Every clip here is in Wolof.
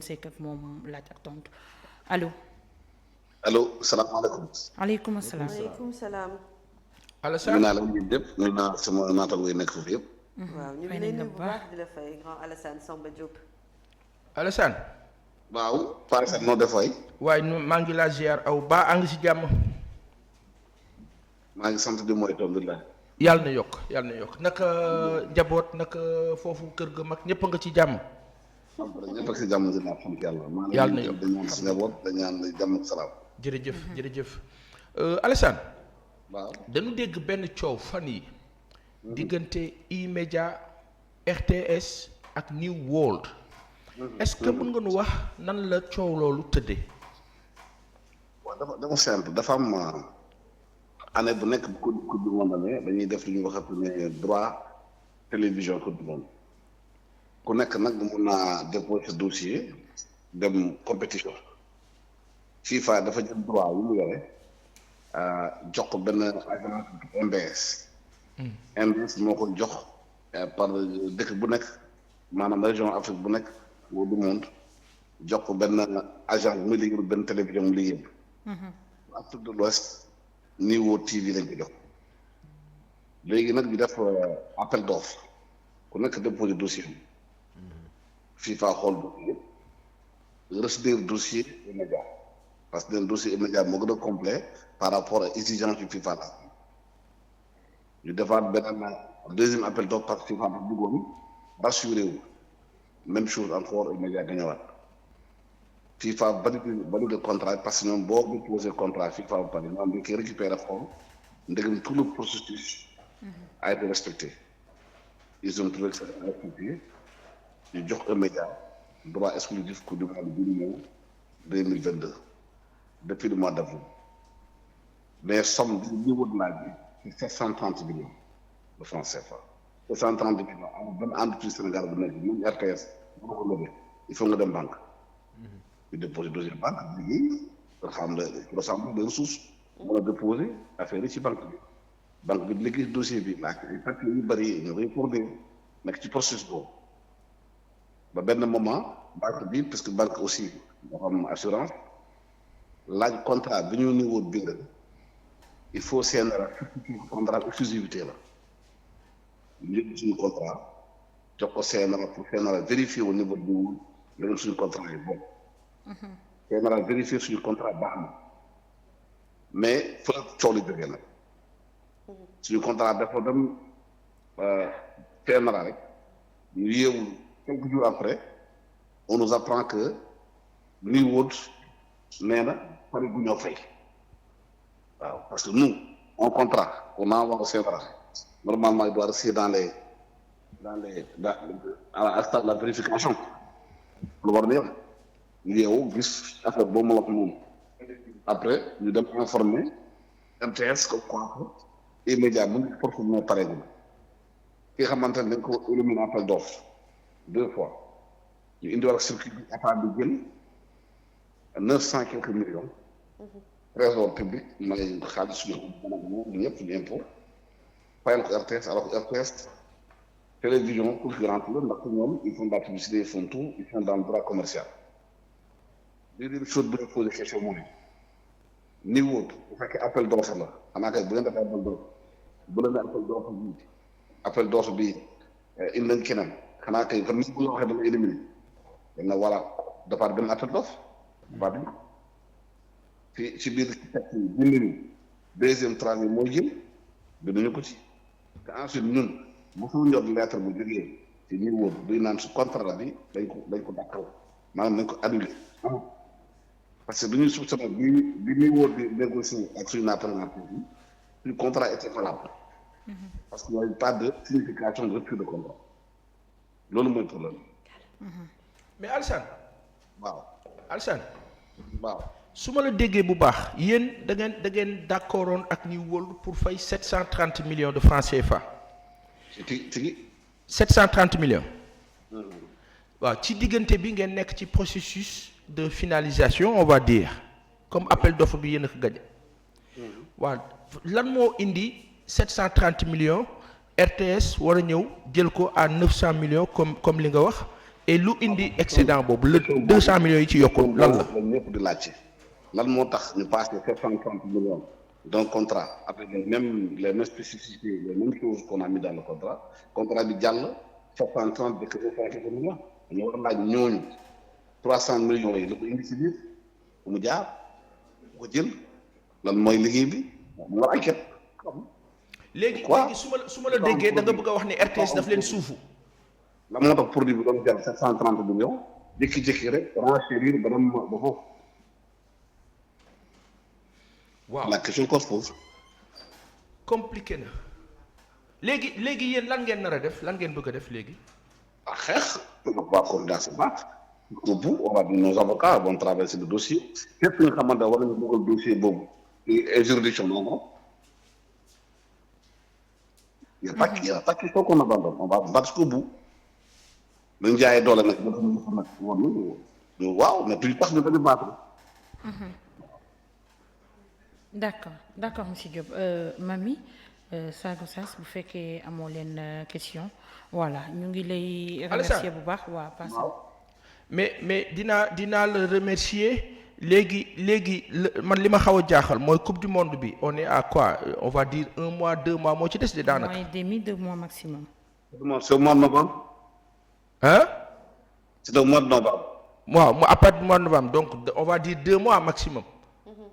sekk ak moom laaj ak tontu allo. allo salaamaaleykum. aleykum salaam. waaleykum salaam. Alassane ñu naa la ñun ñëpp ñu naa sama naataango yi nekk foofu yëpp. waaw ñu ngi lay nuyu bu baax di la fay grand Alassane Samba Diop. Alassane. waaw. Paa Alassane noo def waay. waaye maa ngi laa ziar aw ba a ngi si jàmm. maa ngi sant di mooy alhamdulilah. yàlla na yokk naka njaboot naka foofu kër ga mag ñëpp a nga ci jàmm. ñëpp ak si jàmm dinaa sant yàlla. yàlla na yokk dañu ñaan si njaboot dañu ñaan jàmm ak salaam. jërëjëf Alassane. waaw dañu dégg benn coow fan yi diggante E-Media RTS ak New World. est-ce que mën nga nu wax nan la coow loolu tëddee. waaw dafa simple dafa am année bu nekk bu coupe du monde amee dañuy def lu ñuy wax ne droit télévision coupe du monde ku nekk nag mun naa déposer dossier dem compétition FIFA dafa jël droit yu mu yore jox ko benn agence MBS. MBS moo ko jox par dëkk bu nekk maanaam région Afrique bu nekk au du monde jox ko benn agence bu muy liggéeyal benn télévision mu liggéeyal. Afrique de l'Ouest niveau TV lañ ko jox léegi nag ñu def appel d'offre ku nekk déposé dossier bi FIFA xool dossier yëpp retenir dossier E-Media parce que dossier E-Media moo gën a complet par rapport ak exigence yu FIFA la ñu defaat beneen deuxième appel d'offre parce que FIFA dafa bëggoon rassuré wu même chose encore E-Media nga ñëwaat FIFA valide contrat parce que ñoom boo déposé contrat FIFA ba pare ñoom dañ koy récupérer xool ndegam tout le processus a été respecté ils ont trouvé que ça a respecté ñu jox E-Media droit exclusif coupe du monde bi ñu ñëw 2022 depuis le mois d'avril mais somme bi niveau de laaj bi c'est 730 millions de francs CFA 730 millions amul benn entreprise Sénégal bu nekk même RTS bu ko lobee il faut nga dem banque ñu déposé dossier banque liggéey nga xam ne rassemble des ressources mën a déposé affaire yi ci banque bi liggéey dossier bi laaj ay papiers yu bëri ñu reporté nekk ci processus boobu ba benn moment banque bi parce que banque aussi moo xam assurance laaj contrat bi ñu niveau bind il faut seen contrat exclusivité la ñu suñu contrat jox ko CNRA pour CNRA vérifier au niveau du leneen suñu contrat yi bon CNRA vérifier suñu contrat baax na mais fa la coow li jógee nag suñu contrat dafa dem CNRA rek ñu yeewu quelques jours après on nous apprend que New World nee na pare gu ñoo fay waaw parce que nous un contrat qu'on envoie au CNRA normalement il doit rester dans à stade de la vérification lu war na yem ñu yeewu gis affaire boobu ma la ko moom après ñu dem informer MTS comme quoi que E-Media mu ngi forcément pareegul ki nga xamante ne dañ ko éliminer appel d'offre 2 fois ñu indiwaat ak circuit bi état bi jël 900 quelques millions trésor public may xaalis suñu moom ñëpp ñu impôt fayal ko RTS alors que RTS télévision concurrente la ndax ñoom ils font de la publicité ils font tout ils sont dans le droit commercial léegi chose bu ñu posé question mu ne niveau bu fekkee appel d'offre la xanaa kay bu ngeen defee appel d'offre bu leen appel d'offre bi indi nañ keneen xanaa kay kon ni bu la waxee dama éliminer dañ na voilà defaat benn appel d'offre ba bi ci biir texte yi bind ni deuxième travail mooy jël binduñu ko ci te ensuite ñun bu fu ñor lettre bu jógee ci niveau buy naan su contrat bi dañ ko dàkkal maanaam dañ ko annulé parce que du ñuy soupçonné bi niveau di négocier ak suñu naataango yi suñu contrat était valable parce que y a pas de signification de rupture de contrat loolu mooy problème. mais Alassane. waaw Alassane. waaw. su ma la déggee bu baax yéen da ngeen d'accordoon ak New World pour fay 730 millions de francs CFA. ci 730 millions. waaw ci diggante bi ngeen nekk ci processus de finalisation on va dire comme appel d'offre bi yéen a ko gañe. waaw lan moo indi 730 millions RTS war a ñëw jël ko à 900 millions comme li nga wax et lu indi excédent boobu le 200 millions yi ci yokku lan la. la ñëpp di laajte lan moo tax ñu passé 730 millions d'un contrat avec les mêmes spécificités les mêmes choses qu'on a mis dans le contrat bi jàll 730 de 250 millions ñu war a laaj ñooñu 300 millions yi la ko indi si biir mu jaar ko jël lan mooy liggéey bi mu war a enquête. léegi su ma la déggee da nga bëgg a wax ni RTS daf leen suufu. la moo tax produit bi doon jar 730 millions jékki-jékki rek renchérir ba dem ba foofu. waaw la question qu'on se pose. compliqué na léegi yéen lan ngeen nar a def lan ngeen bëgg a def léegi. à xeex on va pas coordonner battre au bout on va nos avocats vont traverser le dossier képp nga xamante war nañu dugal dossier boobu et juridiction non il y a pas qu'il faut qu'on abandonne on va battre jusqu'au bout dañu jaayee doole nag ba nag woon waaw mais duñ tax ñu dañu battre. d'accord monsieur Diop Mamy Sago Sass bu fekkee amoo leen question voilà ñu ngi lay remercier bu baax waa passé mais dinaa la remercier léegi man li ma xaw a jaaxal mooy coupe du monde bi on est à quoi on va dire 1 mois 2 mois moo ci des de daanaka. mois et demi 2 mois maximum. c'est au mois de novembre. hein. c'est au mois de novembre. waaw à partir du mois de novembre donc on va dire 2 mois maximum.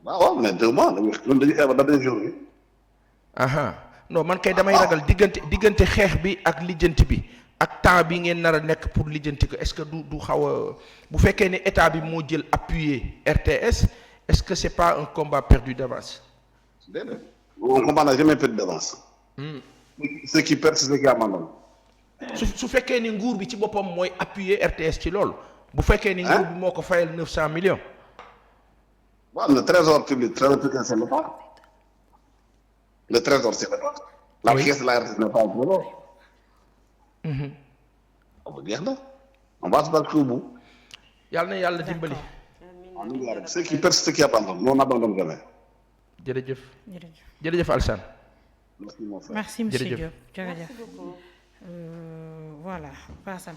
waaw mais 2 mois dañuy xeex ba dañuy jour bi. non man kay damay ragal diggante xeex bi ak lijjanti bi ak temps bi ngeen nar a nekk pour lijjanti ko est-ce que du xaw a bu fekkee ne état bi moo jël appuyer RTS est-ce que c'est pas un combat perdu d'avance. déedéet un combat n'a jamais perdu d'avance. ce qui perd c'est ce qui abandonne. su fekkee ni nguur bi ci boppam mooy appuyer RTS ci loolu. bu fekkee ni nguur bi moo ko fayal 900 millions. waaw le trésor public c'est l'État. Le trésor, c'est l'État. La caisse de la RTS n'est pas un trésor. On va se battre au bout. yàlla na yàlla dimbali. Ceux qui perdent, ceux qui abandonnent. Nous, on n'abandonne jamais. jërëjëf Alassane. Merci mon frère. merci monsieur Diop Merci beaucoup. voilà Passam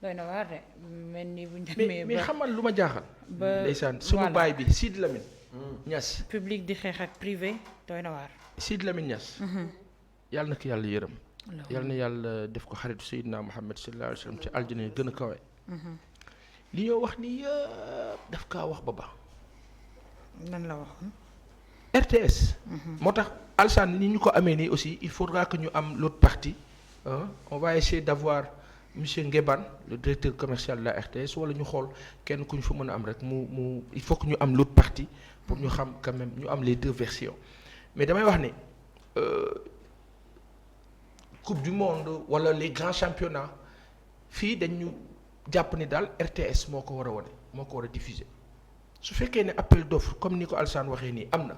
doy na waar de mel ni bu ñu demee mais xamal lu ma jaaxal. ba ndeysaan sunu baay bi Sidi Lamine. Niass. public di xeex ak privé doy na waar. Sidi Lamine Niass. yàlla na ko yàlla yërëm. yàlla na yàlla def ko xaritu Seydina Muhammad sallallahu alayhi wa sallam ci aljana yi gën a kawe. li ñoo wax ni yëpp daf kaa wax ba baax. lan la wax. RTS. moo tax Alassane ni ñu ko amee nii aussi il faudra que ñu am l'autre partie on va essayer d'avoir monsieur Ngeban le directeur commercial de la RTS wala ñu xool kenn ku ñu fa mën a am rek mu il faut que ñu am l'autre partie pour ñu xam quand même ñu am les deux versions mais damay wax ne coupe du monde wala les grands championnats fii dañu jàpp ni daal RTS moo ko war a wane moo ko war a diffuser su fekkee ne appel d'offre comme ni ko Alassane waxee nii am na.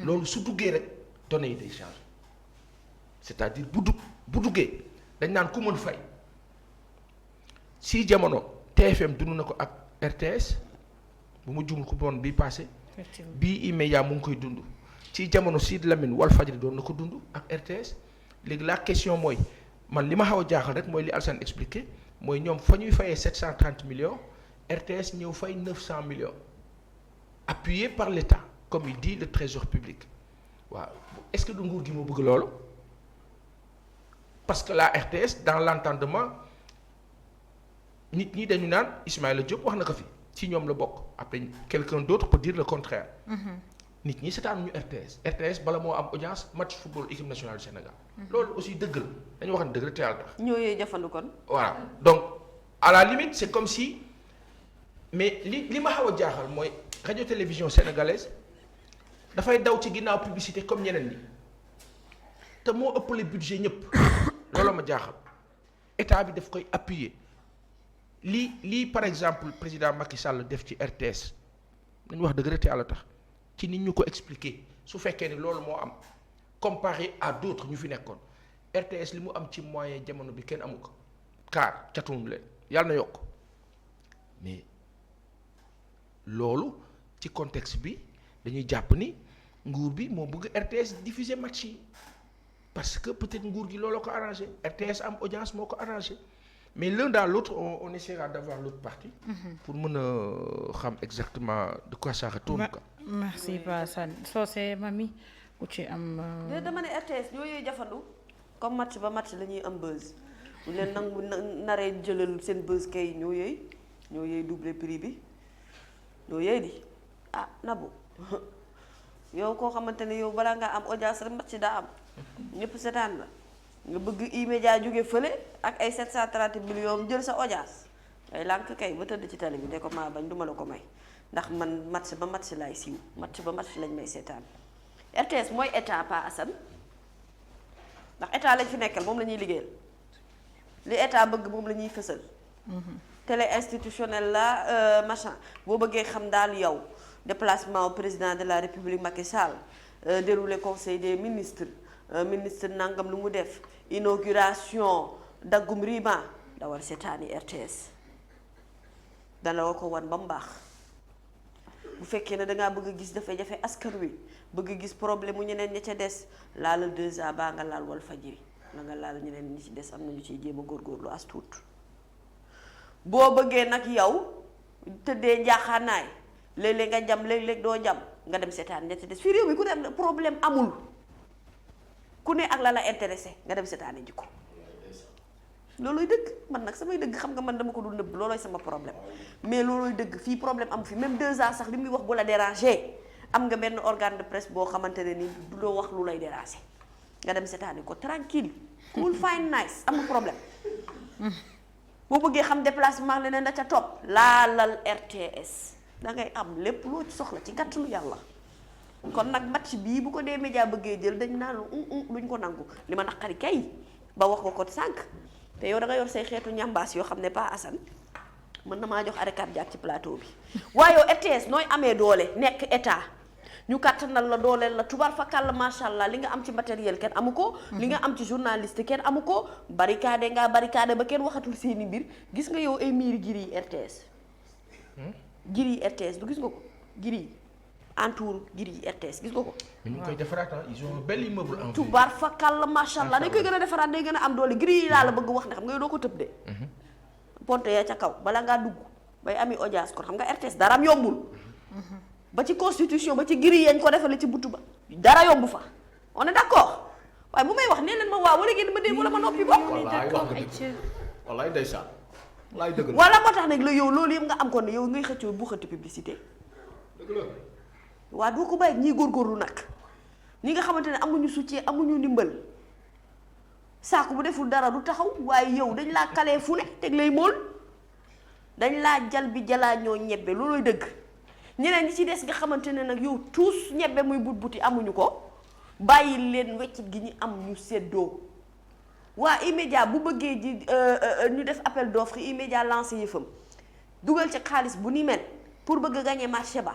loolu su duggee rek données yi day changer c'est-à-dire bu duggee dañ naan ku mën fay si jamono TFM dund na ko ak RTS bu mu jumul ku bon bii passé bii immédiat mu ngi koy dund ci jamono Sidy Lamine Walfadjri doon na ko dund ak RTS léegi la question mooy man li ma xaw a jaaxal rek mooy li Alassane expliqué mooy ñoom fa ñuy fayee 730 millions RTS ñëw fay 900 millions appuyé par l'État comme il dit le trésor public waaw est-ce que du nguur gi moo bëgg loolu parce que la RTS dans l'entendement nit ñi dañu naan Ismaïla Diop wax na ko fi ci ñoom la bokk après quelqu'un d'autre peut dire le contraire. nit ñi seetaan ñu RTS bala moo am audience match football équipe nationale du Sénégal. loolu aussi dëgg la dañu wax ne dëgg la te yàlla tax. ñooyee jafandu kon. voilà donc à la limite c'est comme si mais li ma xaw a jaaxal mooy radio télévision sénégalaise dafay daw ci ginnaaw publicité comme ñeneen ñi te moo ëppale budget ñëpp loolu ma jaaxal état bi daf koy appuyer lii par exemple président Macky Sall def ci RTS dañu wax dëgg rek te yàlla tax ci nit ñu ko expliquer su fekkee ni loolu moo am comparé à d'autres ñu fi nekkoon RTS li mu am ci moyen jamono bi kenn amu ko car catuñu leen yàlla na yokk mais loolu ci contexte bi dañuy jàpp ni nguur bi moo bëgg RTS diffuser match yi parce que peut-être nguur gi looloo ko arrangé RTS am audience moo ko arrangé mais l'un dans l'autre on essaiera d'avoir l'autre partie. pour mën a xam exactement de quoi ça retourne quoi. merci Pa Assane Socé Mamy ku ci am. dama ne RTS ñooy jafandu comme match ba match la ñuy am buzz bu leen nangu naree jëlal seen buzz kay ñoo yooyu double prix bi ñoo yooyu di ah Nabou yow koo xamante ne yow balaa nga am audience rek match daa am ñëpp seetaan la nga bëgg E-Media jóge fële ak ay 730 millions jël sa audience ay lànk kay ba tëdd ci télé bi de ko maa bañ duma la ko may ndax man match ba match laay siiw match ba match lañ may seetaan RTS mooy état Pa Assane ndax état lañ fi nekkal moom la ñuy liggéeyal li état bëgg moom la ñuy fësal. télé institutionnel la machin boo bëggee xam daal yow déplacement au président de la république Macky Sall déroulé conseil des ministres ministre nangam lu mu def inauguration daggum riban dawal seetaani RTS dana la ko wan ba mu baax bu fekkee ne dangaa bëgg a gis jafe-jafe askan wi bëgg a gis problème mu ñeneen ña ca des laal 2A baa nga laal Walfadjri la nga laal ñeneen ñi ci des am nañu ciy jéem a góorgóorlu as tuut boo bëggee nag yow tëddee njaaxaanaay léeg-léeg nga jam léeg-léeg doo jam nga dem seetaan ña ca des fii réew mi ku ne problème amul ku ne ak la la intéressé nga dem seetaani ji ko loolooy dëgg man nag samay dëgg xam nga man dama ko dul nëbb loolooy sama problème mais loolooy dëgg fii problème am fi même 2A sax li muy wax bu la déranger am nga benn organe de presse boo xamante ne ni du loo wax lu lay déranger nga dem seetaani ko tranquille cool fine nice am na problème boo bëggee xam déplacement leneen da ca topp laalal RTS da ngay am lépp loo ci soxla ci gàttalu yàlla kon nag match bii bu ko dee média bëggee jël dañ naan duñ ko nangu li ma naqari kay ba wax ko sànq te yow da nga yor say xeetu ñambaas yoo xam ne Pa Assane mën na maa jox arrêt cardiaque ci plateau bi waaye yow RTS nooy amee doole nekk état ñu kàttanal la dooleel la tubar fakal la macha allah li nga am ci matériel kenn amu ko. li nga am ci journaliste kenn amu ko barricade ngaa barricade ba kenn waxatul seeni mbir gis nga yow ay miiri giri RTS. giri RTS du gis nga ko giri entour giri RTS gis nga ko. mais ñu ngi koy defaraat ils ont un bel immeuble en tubar fakal la macha allah dañ koy gën a defaraat day gën a am doole giri yi laa la bëgg wax ne xam nga yow doo ko tëb de. ponte ya ca kaw bala ngaa dugg bay ami audience kon xam nga RTS daraam yombul. ba ci constitution ba ci giri yañ ko defale ci butu ba dara yombu fa on est d'accord waaye bu may wax nee leen ma waaw wala ngeen ma dégg wala ma noppi bopp. wallaay wax nga dëgg wallaay ndeysaan wallaay dëgg la. wala moo tax nag la yow loolu yëpp nga am ko ne yow ngay xëccoo bu xëtti publicité. dëgg la. waa doo ko bàyyi ñiy góorgóorlu nag ñi nga xamante ne amuñu soutien amuñu ndimbal saako bu deful dara du taxaw waaye yow dañ laa kalee fu ne teg lay mool dañ laa jal bi jalaa ñoo ñebbe loolooy dëgg. ñeneen ñi ci des nga xamante ne nag yow tous ñebbe muy but buti amuñu ko bàyyi leen weccit gi ñu am ñu séddoo waa E-Media bu bëggee ji ñu def appel d'offre E-Media lancé yëfam dugal ci xaalis bu ni mel pour bëgg a gagner marché ba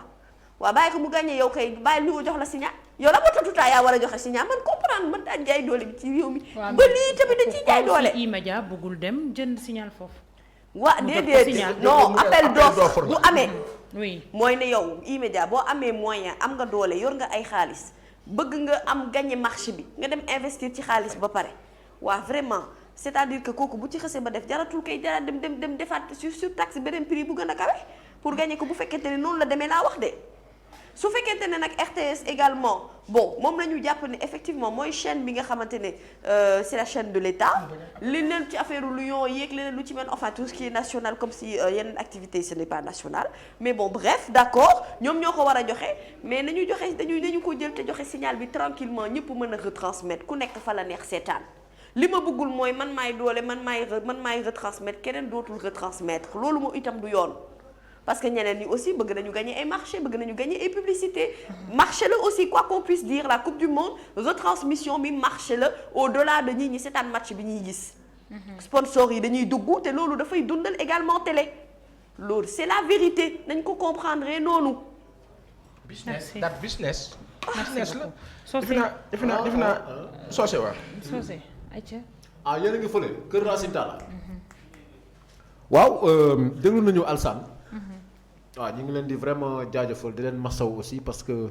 waa bàyyi ko mu gagner yow kay bàyyi ñu jox la signal yow la ba tatutaa yaa war a joxe signal man comprendre man daan jaay doole bi ci réew mi ba lii tamit dañ ciy jaay doole E-Media bëggul dem jënd signal foofu waa déedéet non appel d'offre bu amee oui mooy ne yow E-Media boo amee moyen am nga doole yor nga ay xaalis bëgg nga am gagner marché bi nga dem investir ci xaalis ba pare waa vraiment c'est-à-dire que kooku bu ci xësee ba def jaratul kay jara dem defaat sur taxe beneen prix bu gën a kawe pour gagner ko bu fekkente ne noonu la demee laa wax de su fekkente ne nag RTS également bon moom la ñu jàpp ne effectivement mooy chaîne bi nga xamante ne c'est la chaîne de l'État leneen ci affaire Lyon yeeg leneen lu ci mel enfin tout ce qui est national comme si yeneen activité ce n'est pas national mais bon bref d'accord ñoom ñoo ko war a joxe mais nañu joxe nañu ko jël te joxe signal bi tranquillement ñëpp mën a retransmettre ku nekk fa la neex seetaan li ma bëggul mooy man maay doole man maay retransmettre keneen dootul retransmettre loolu moo itam du yoon parce que ñeneen ñi aussi bëgg nañu gagner ay marché bëgg nañu gagner ay publicité marché la aussi quoi qu'on puisse dire la coupe du monde retransmission bi marché la au-delà de ñi seetaan match bi ñuy gis sponsors yi dañuy dugg te loolu dafay dundal également télé loolu c'est la vérité nañ ko comprendre noonu business that business merci la Socé defe naa Socé waaw Socé ayca yéen a ngi fële Kër Racine Talla. waaw déglu nañu Alsane. waaw ñu ngi leen di vraiment jaajëfal di leen masaw aussi parce que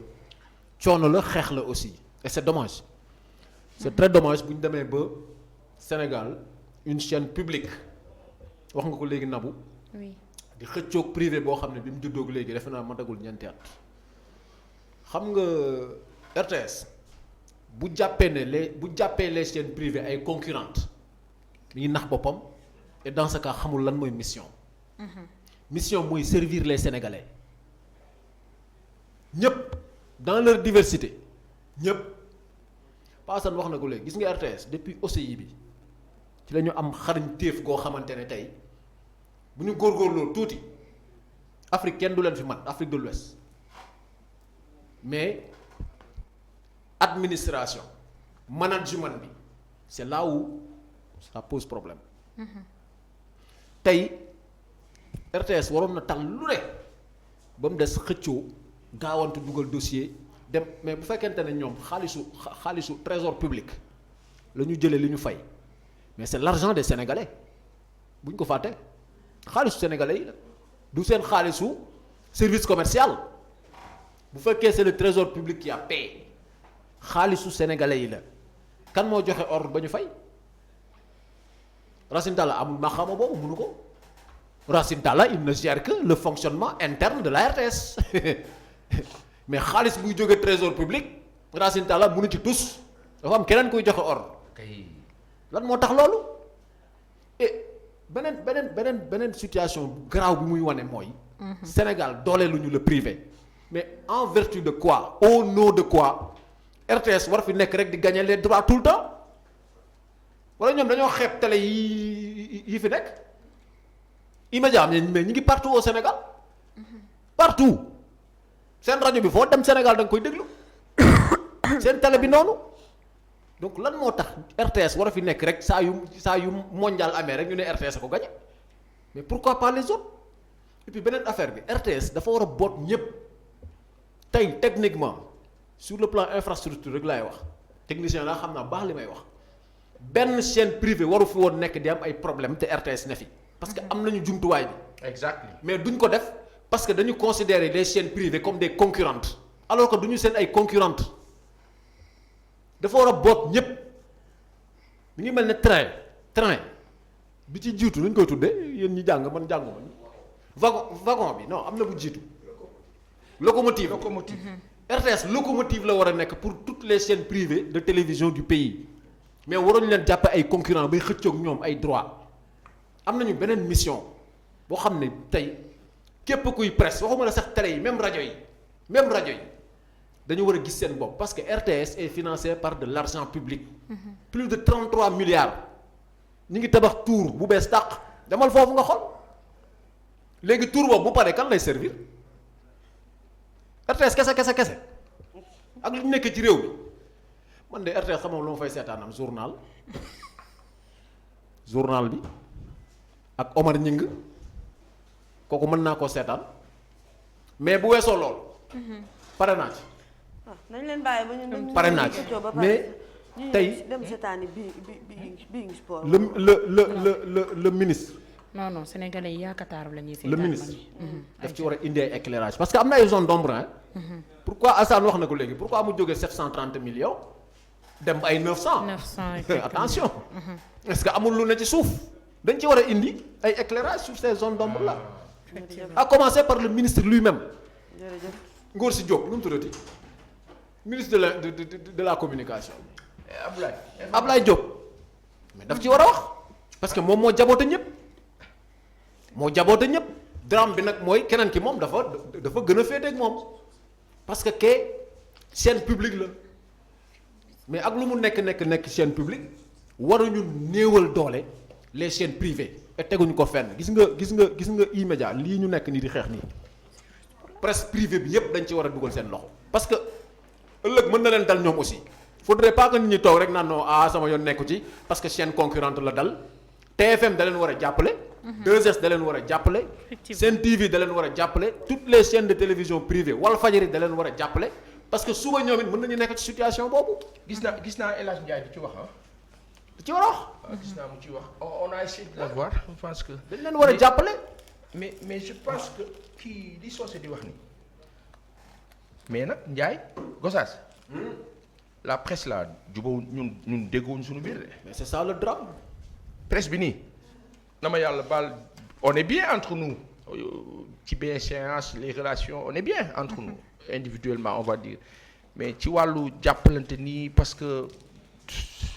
coono la xeex la aussi et c'est dommage. c'est très dommage bu ñu demee ba Sénégal une chaîne publique wax nga ko léegi Nabou. oui di xëccoog privé boo xam ne bi mu juddoog léegi defe naa matagul ñeenti at xam nga RTS bu jàppee les chaînes privées ay concurrentes mi ngi nax boppam et dans ce cas xamul lan mooy mission. mission mooy servir les Sénégalais ñëpp dans leur diversité ñëpp Paasan wax na ko léegi gis nga RTS depuis OCI bi ci la ñu am xarañ téef goo xamante ne tey bu ñu góorgóorloo tuuti Afrique kenn du leen fi man Afrique de l'Ouest mais administration management bi c'est là où ça pose problème tey RTS waroon na tal lu ne ba mu des xëccoo gaawantu dugal dossier dem mais bu fekkente ne ñoom xaalisu trésor public la ñu jëlee li ñu fay mais c'est l'argent des Sénégalais bu ñu ko fàtte xaalisu Sénégalais yi la du seen xaalisu service commercial bu fekkee c'est le trésor public qui a payé xaalisu Sénégalais yi la kan moo joxe ordre ba ñu fay Racine Talla amul maqaama boobu mënu ko Racine Talla il ne gère que le fonctionnement interne de la RTS mais xaalis buy jógee trésor public Racine Talla mënu ci tus dafa am keneen kuy joxe ordre lan moo tax loolu et beneen situation grave bi muy wane mooy Sénégal dooleeluñu le privé mais en vertu de quoi au nom de quoi RTS war fi nekk rek di gagner les droits tout le temps wala ñoom dañoo xeeb télé yi fi nekk immédiat mais ñi ngi partout au Sénégal partout seen rajo bi foo dem Sénégal da nga koy déglu seen télé bi noonu donc lan moo tax RTS war a fi nekk rek saa yu mondial amee rek ñu ne RTS a ko gagné mais pourquoi pas les autres et puis beneen affaire bi RTS dafa war a boot ñëpp tey techniquement sur le plan infrastructure rek laay wax technicien laa xam naa baax li may wax benn chaîne privée waru fi woon nekk di am ay problème te RTS ne fi parce que am nañu jumtuwaay bi. exactement mais duñ ko def parce que dañu considérer les chaînes privées comme des concurrentes alors que duñu seen ay concurrentes dafa war a boot ñëpp mi ngi mel ne train bi ci jiitu luñ koy tuddee yéen ñi jàng man jàngu man wagon bi non am na bu jiitu. locomotive RTS locomotive la war a nekk pour toutes les chaînes privées de télévision du pays mais waroon leen jàppe ay concurrents bay xëccoog ñoom ay droits am nañu beneen mission boo xam ne tey képp kuy presse waxuma la sax télé yi même rajo yi dañu war a gis seen bopp parce que RTS est financé par de l'argent public. Plus de 33 milliards ñu ngi tabax tour bu bees tàq demal foofu nga xool léegi tour boobu bu paree kan lay servir RTS kese ak lu nekk ci réew mi man de RTS xamam lu ma fay seetaanam journal bi ak Omar Ñing kooku mën naa koo seetaan mais bu weesoo lool pare naa ci. nañ leen bàyyi ba ñu pare naa ci mais tey dem seetaani bi sport. le ministre. non sénégalais yi yaakataaru la ñuy seetaan le ministre daf ci war a indi ay éclairage parce que am na ay zone d'ombre hein. Pourquoi Assane wax na ko léegi pourquoi mu jógee 730 millions dem ay 900. 900 attention. Est-ce que amul lu ne ci suuf dañ ci war a indi ay éclairage sur ces zones d'ombre là. à commencer par le ministre lui-même. jërëjëf Ngor si Diop nu mu tuddati ministre de la communication. Ablaye Diop mais daf ci war a wax parce que moom moo jaboote ñëpp drame bi nag mooy keneen ki moom dafa gën a féete ak moom parce que chaîne publique la mais ak lu mu nekk chaîne publique waruñu néewal doole les chaînes privées et teguñu ko fenn gis nga E-Media lii ñu nekk nii di xeex nii presse privée bi yépp dañ ci war a dugal seen loxo parce que ëllëg mën na leen dal ñoom aussi faudrait pas que nit ñi toog rek naan non sama yoon nekku ci parce que chaîne concurrente la dal TFM da leen war a jàppale 2S da leen war a jàppale Sen TV da leen war a jàppale toutes les chaînes de télévision privées Walfadjri da leen war a jàppale parce que suba ñoom it mën nañu nekk ci situation boobu gis naa El Hadj Ndiaye di ci wax da ci war a wax waaw gis naa mu ci wax on a essayé de la voir je pense que dañ leen war a jàppale mais je pense que kii di soose di wax ni mais nag Ndiaye Gossas la presse là jubóo ñun déggoowuñ suñu biir de mais c'est ça le drame presse bi nii na ma yàlla baal on est bien entre nous ci bienséance les relations on est bien entre nous individuellement on va dire mais ci wàllu jàppalante nii parce que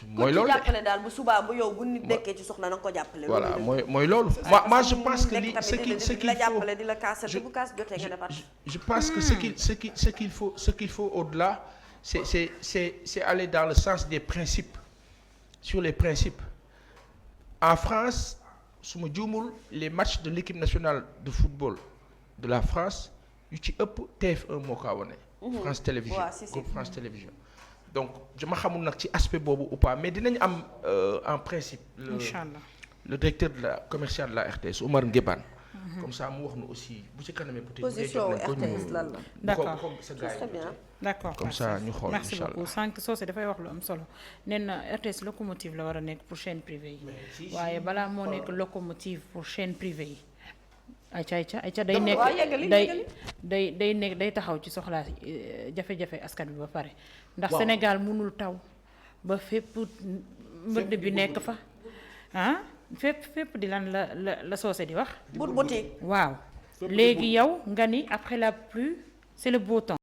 mooy loolu ku ci jàppale daal bu subaa bu yow bu nit nekkee ci soxla na nga ko jàppale. voilà mooy loolu. moi je pense que li ce qu'il la jàppale di la kaasal bu kaas jotee nga defar. je pense que ce qu'il faut au-delà c'est aller dans le sens des principes sur les principes en France su ma juumul les matchs de l'équipe nationale de football de la France yu ci ëpp TF1 moo ko wane. France Télévision groupe France Télévision. donc dama xamul nag ci aspect boobu ou pas mais dinañ am en principe. Inch'Allah le directeur de la commercial de la RTS Oumar Ngébane. comme ça mu wax nu aussi bu ci kanamee peut-être. position RTS lan la. d'accord très bien. d'accord comme ça ñu xool merci incha allah beaucoup sànq Socé dafay wax lu am solo nee na RTS locomotive la war a nekk pour chaîne privée yi waaye balaa moo nekk locomotive pour chaîne privée yi ayca day nekk day nekk day taxaw ci soxlaa jafe-jafe askan bi ba pare ndax Sénégal mënul taw ba fépp mbënd bi nekk fa fépp di lan la Socé di wax but buti waaw léegi yow nga ni après la pluie c'est le beau temps